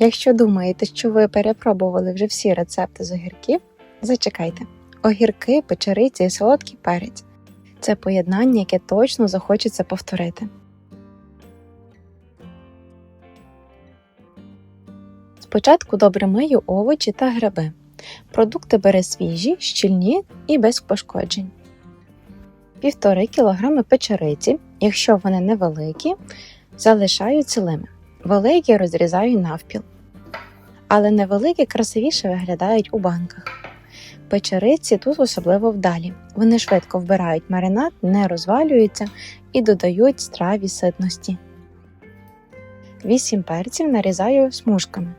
Якщо думаєте, що ви перепробували вже всі рецепти з огірків, зачекайте. Огірки, печериці і солодкий перець – це поєднання, яке точно захочеться повторити. Спочатку добре мию овочі та гриби. Продукти бери свіжі, щільні і без пошкоджень. 1,5 кг печериці, якщо вони невеликі, залишаю цілими. Великі розрізаю навпіл. Але невеликі красивіше виглядають у банках. Печериці тут особливо вдалі. Вони швидко вбирають маринад, не розвалюються і додають страві ситності. 8 перців нарізаю смужками.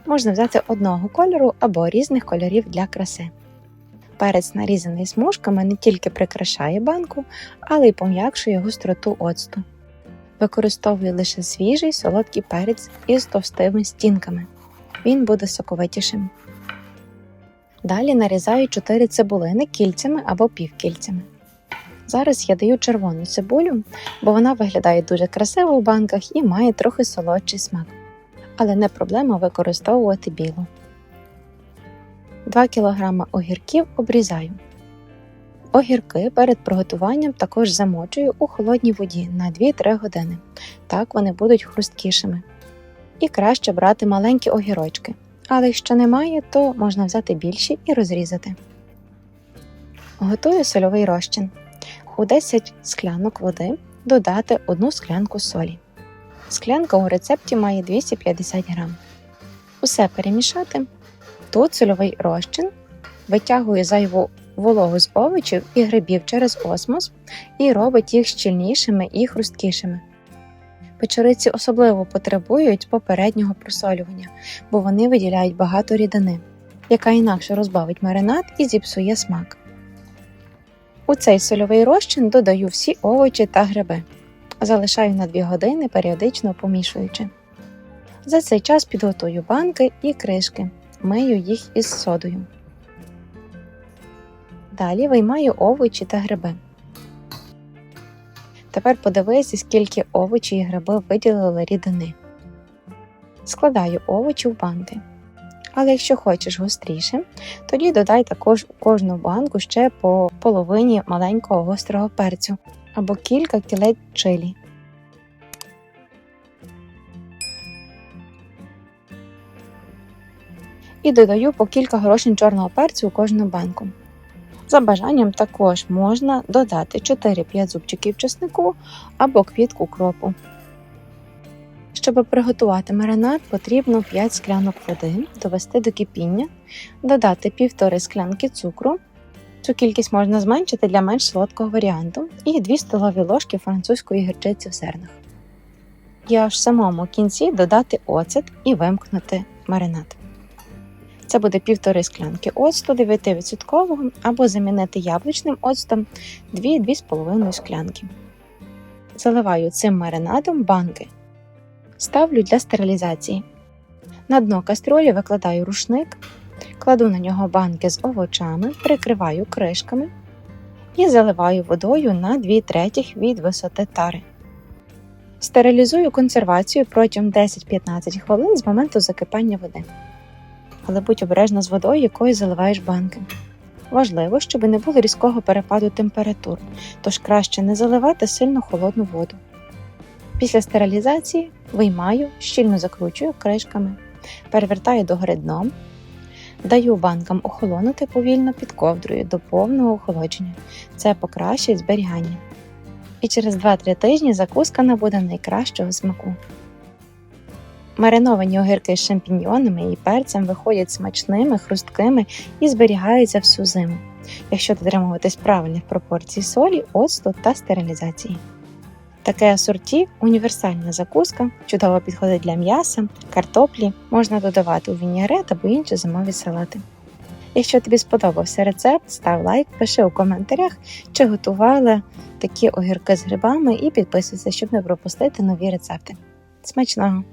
Можна взяти одного кольору або різних кольорів для краси. Перець, нарізаний смужками, не тільки прикрашає банку, але й пом'якшує гостроту оцту. Використовую лише свіжий солодкий перець із товстими стінками. Він буде соковитішим. Далі нарізаю 4 цибулини кільцями або півкільцями. Зараз я даю червону цибулю, бо вона виглядає дуже красиво у банках і має трохи солодший смак. Але не проблема використовувати білу. 2 кг огірків обрізаю. Огірки перед приготуванням також замочую у холодній воді на 2-3 години. Так вони будуть хрусткішими. І краще брати маленькі огірочки. Але якщо немає, то можна взяти більші і розрізати. Готую сольовий розчин. У 10 склянок води додати 1 склянку солі. Склянка у рецепті має 250 г. Усе перемішати. Тут сольовий розчин. Витягую зайву вологу з овочів і грибів через осмос і робить їх щільнішими і хрусткішими. Печериці особливо потребують попереднього просолювання, бо вони виділяють багато рідини, яка інакше розбавить маринад і зіпсує смак. У цей сольовий розчин додаю всі овочі та гриби. Залишаю на 2 години, періодично помішуючи. За цей час підготую банки і кришки, мию їх із содою. Далі виймаю овочі та гриби. Тепер подивися, скільки овочі і гриби виділили рідини. Складаю овочі в банки. Але якщо хочеш гостріше, тоді додай також у кожну банку ще по половині маленького гострого перцю або кілька кілець чилі. І додаю по кілька горошин чорного перцю у кожну банку. За бажанням також можна додати 4-5 зубчиків чеснику або квітку укропу. Щоб приготувати маринад, потрібно 5 склянок води, довести до кипіння, додати 1,5 склянки цукру. Цю кількість можна зменшити для менш солодкого варіанту і 2 столові ложки французької гірчиці в зернах. І аж в самому кінці додати оцет і вимкнути маринад. Це буде 1,5 склянки оцту 9% або замінити яблучним оцтом 2-2,5 склянки. Заливаю цим маринадом банки. Ставлю для стерилізації. На дно кастрюлі викладаю рушник, кладу на нього банки з овочами, прикриваю кришками і заливаю водою на 2/3 від висоти тари. Стерилізую консервацію протягом 10-15 хвилин з моменту закипання води. Але будь обережна з водою, якою заливаєш банки. Важливо, щоб не було різкого перепаду температур, тож краще не заливати сильно холодну воду. Після стерилізації виймаю, щільно закручую кришками, перевертаю догори дном, даю банкам охолонути повільно під ковдрою до повного охолодження. Це покращить зберігання. І через 2-3 тижні закуска набуде найкращого смаку. Мариновані огірки з шампіньйонами і перцем виходять смачними, хрусткими і зберігаються всю зиму, якщо дотримуватись правильних пропорцій солі, оцту та стерилізації. Таке асорті – універсальна закуска, чудово підходить для м'яса, картоплі, можна додавати у вінігрет або інші зимові салати. Якщо тобі сподобався рецепт, став лайк, пиши у коментарях, чи готувала такі огірки з грибами і підписуйся, щоб не пропустити нові рецепти. Смачного!